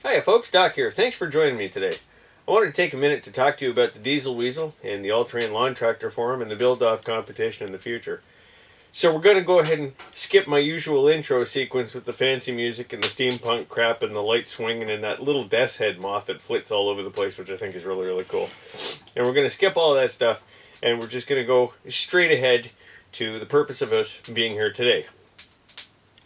Hiya folks, Doc here. Thanks for joining me today. I wanted to take a minute to talk to you about the Diesel Weasel and the All-Terrain Lawn Tractor Forum and the build-off competition in the future. So we're going to go ahead and skip my usual intro sequence with the fancy music and the steampunk crap and the light swinging and that little death's head moth that flits all over the place, which I think is really, really cool. And we're going to skip all of that stuff and we're just going to go straight ahead to the purpose of us being here today.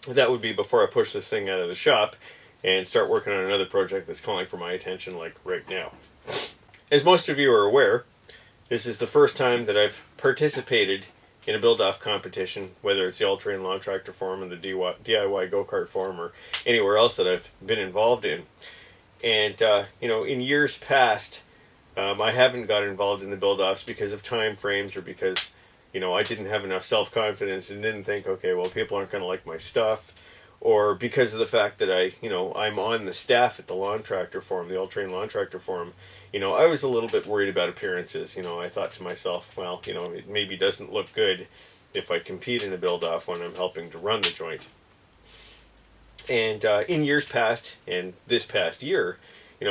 That would be before I push this thing out of the shop and start working on another project that's calling for my attention like right now. As most of you are aware, this is the first time that I've participated in a build-off competition, whether it's the All-Terrain Lawn Tractor Forum and the DIY Go-Kart Forum or anywhere else that I've been involved in. And, in years past, I haven't got involved in the build-offs because of time frames or because, I didn't have enough self-confidence and didn't think, okay, well, people aren't going to like my stuff. Or because of the fact that I'm on the staff at the Lawn Tractor Forum, the All-Terrain Lawn Tractor Forum, I was a little bit worried about appearances. I thought to myself, well, it maybe doesn't look good if I compete in a build-off when I'm helping to run the joint. And in years past, and this past year,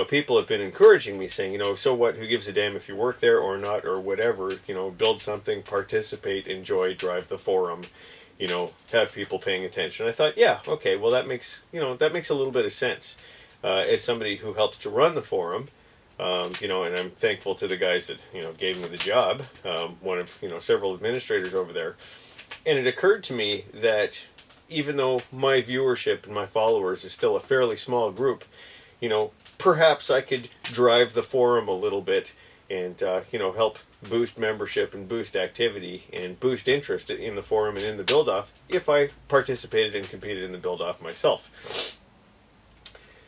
people have been encouraging me saying, so what, who gives a damn if you work there or not or whatever, build something, participate, enjoy, drive the forum. Have people paying attention. I thought, yeah, okay, well that makes a little bit of sense. As somebody who helps to run the forum, and I'm thankful to the guys that, gave me the job, one of, several administrators over there. And it occurred to me that even though my viewership and my followers is still a fairly small group, perhaps I could drive the forum a little bit and, help boost membership and boost activity and boost interest in the forum and in the build-off if I participated and competed in the build-off myself.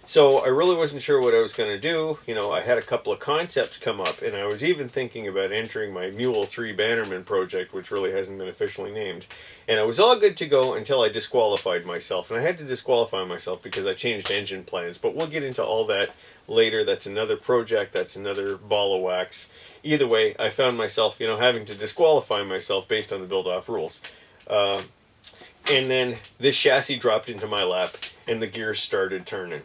So I really wasn't sure what I was going to do. I had a couple of concepts come up, and I was even thinking about entering my Mule 3 Bannerman project, which really hasn't been officially named. And I was all good to go until I disqualified myself. And I had to disqualify myself because I changed engine plans. But we'll get into all that later. That's another project. That's another ball of wax. Either way, I found myself, having to disqualify myself based on the build-off rules. And then this chassis dropped into my lap, and the gears started turning.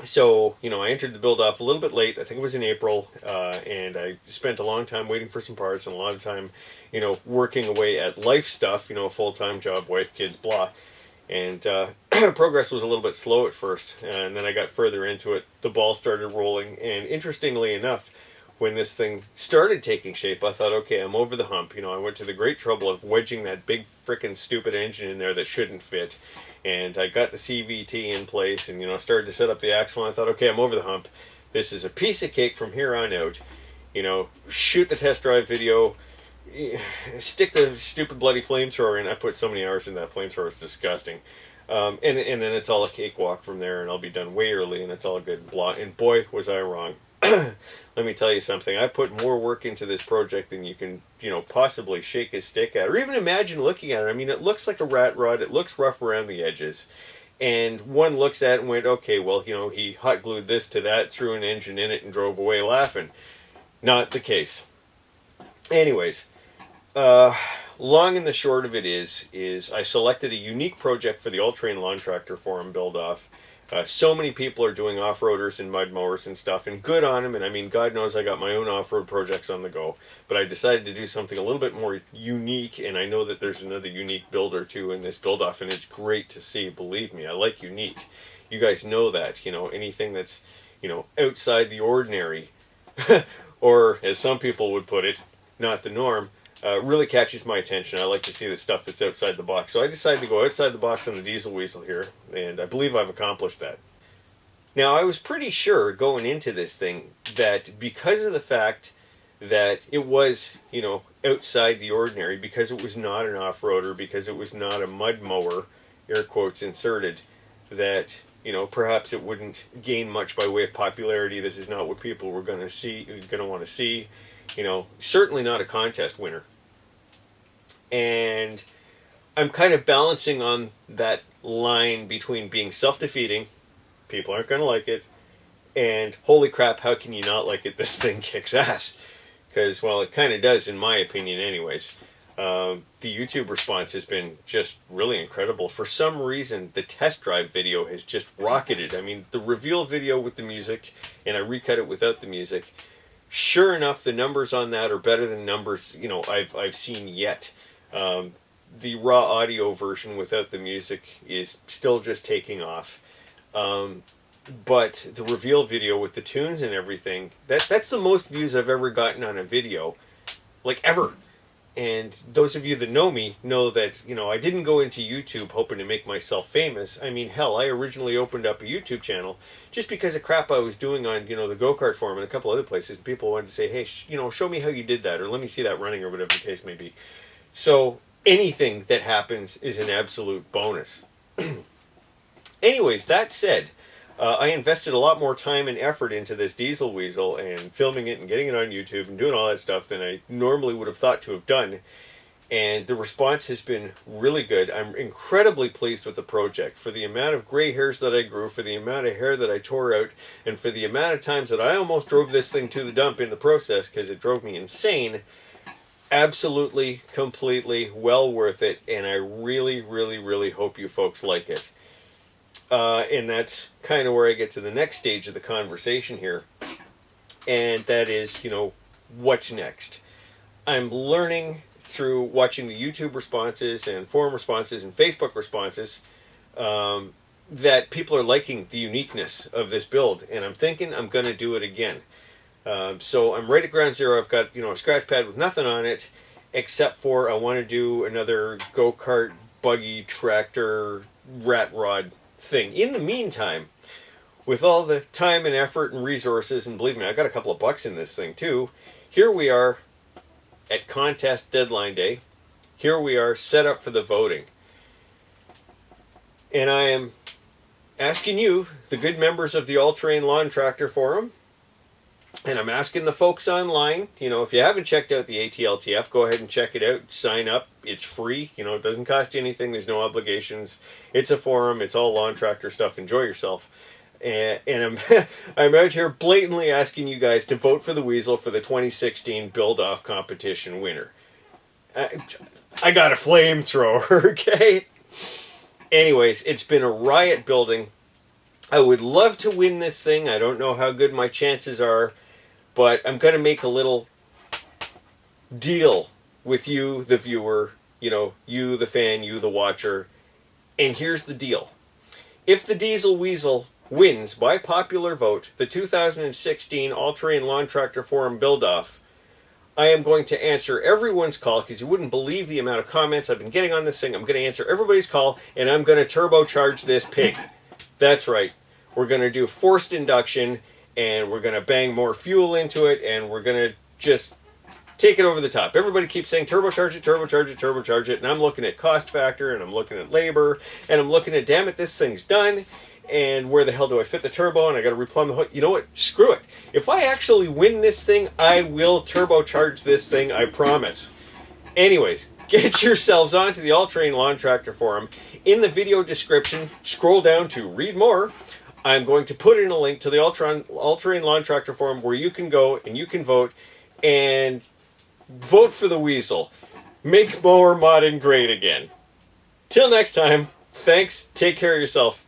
So, I entered the build-off a little bit late. I think it was in April, and I spent a long time waiting for some parts and a lot of time, working away at life stuff, full-time job, wife, kids, blah. And progress was a little bit slow at first, and then I got further into it. The ball started rolling, and interestingly enough, when this thing started taking shape, I thought, okay, I'm over the hump. I went to the great trouble of wedging that big frickin' stupid engine in there that shouldn't fit. And I got the CVT in place and, started to set up the axle. And I thought, okay, I'm over the hump. This is a piece of cake from here on out. Shoot the test drive video. Stick the stupid bloody flamethrower in. I put so many hours in that flamethrower. It's disgusting. And then it's all a cakewalk from there. And I'll be done way early. And it's all good. Blah. And boy, was I wrong. Let me tell you something. I put more work into this project than you can, possibly shake a stick at, or even imagine looking at it. I mean, it looks like a rat rod. It looks rough around the edges. And one looks at it and went, okay, well, he hot glued this to that, threw an engine in it, and drove away laughing. Not the case. Anyways, long and the short of it is I selected a unique project for the All-Terrain Lawn Tractor Forum build-off. So many people are doing off-roaders and mud mowers and stuff, and good on them. And I mean, God knows I got my own off-road projects on the go. But I decided to do something a little bit more unique, and I know that there's another unique build or two in this build-off, and it's great to see. Believe me, I like unique. You guys know that. Anything that's, outside the ordinary, or as some people would put it, not the norm, really catches my attention. I like to see the stuff that's outside the box. So I decided to go outside the box on the Diesel Weasel here, and I believe I've accomplished that. Now, I was pretty sure going into this thing that because of the fact that it was, outside the ordinary, because it was not an off-roader, because it was not a mud mower, air quotes inserted, that, perhaps it wouldn't gain much by way of popularity. This is not what people were going to want to see. Certainly not a contest winner. And I'm kind of balancing on that line between being self-defeating, people aren't going to like it, and holy crap, how can you not like it? This thing kicks ass. Because, well, it kind of does in my opinion anyways. The YouTube response has been just really incredible. For some reason, the test drive video has just rocketed. I mean, the reveal video with the music, and I recut it without the music. Sure enough, the numbers on that are better than numbers, you know, I've seen yet. The raw audio version without the music is still just taking off. But the reveal video with the tunes and everything, that's the most views I've ever gotten on a video, like ever. And those of you that know me know that, you know, I didn't go into YouTube hoping to make myself famous. I mean, hell, I originally opened up a YouTube channel just because of crap I was doing on, you know, the go-kart forum and a couple other places. And people wanted to say, hey, you know, show me how you did that, or let me see that running, or whatever the case may be. So anything that happens is an absolute bonus. Anyways, that said, I invested a lot more time and effort into this Diesel Weasel and filming it and getting it on YouTube and doing all that stuff than I normally would have thought to have done. And the response has been really good. I'm incredibly pleased with the project. For the amount of gray hairs that I grew, for the amount of hair that I tore out, and for the amount of times that I almost drove this thing to the dump in the process because it drove me insane, absolutely, completely well worth it. And I really, really, really hope you folks like it. And that's kind of where I get to the next stage of the conversation here. And that is, you know, what's next? I'm learning through watching the YouTube responses and forum responses and Facebook responses that people are liking the uniqueness of this build. And I'm thinking I'm going to do it again. So I'm right at ground zero. I've got, you know, a scratch pad with nothing on it, except for I want to do another go-kart, buggy, tractor, rat rod thing. In the meantime, with all the time and effort and resources, and believe me, I got a couple of bucks in this thing too, here we are at contest deadline day. Here we are set up for the voting. And I am asking you, the good members of the All-Terrain Lawn Tractor Forum, and I'm asking the folks online, you know, if you haven't checked out the ATLTF, go ahead and check it out. Sign up. It's free. You know, it doesn't cost you anything. There's no obligations. It's a forum. It's all lawn tractor stuff. Enjoy yourself. And I'm out here blatantly asking you guys to vote for the Weasel for the 2016 build-off competition winner. I got a flamethrower, okay? Anyways, it's been a riot building. I would love to win this thing. I don't know how good my chances are, but I'm going to make a little deal with you, the viewer, you know, you, the fan, you, the watcher. And here's the deal. If the Diesel Weasel wins by popular vote the 2016 All-Terrain Lawn Tractor Forum build-off, I am going to answer everyone's call, because you wouldn't believe the amount of comments I've been getting on this thing. I'm going to answer everybody's call, and I'm going to turbocharge this pig. That's right. We're going to do forced induction, and we're going to bang more fuel into it, and we're going to just take it over the top. Everybody keeps saying turbocharge it, turbocharge it, turbocharge it, and I'm looking at cost factor, and I'm looking at labor, and I'm looking at, damn it, this thing's done, and where the hell do I fit the turbo, and I got to replumb the hook. You know what? Screw it. If I actually win this thing, I will turbocharge this thing, I promise. Anyways, get yourselves onto the All-Terrain Lawn Tractor Forum. In the video description, scroll down to read more. I'm going to put in a link to the All-Terrain Lawn Tractor Forum where you can go and you can vote, and vote for the Weasel. Make mower modding great again. Till next time, thanks, take care of yourself.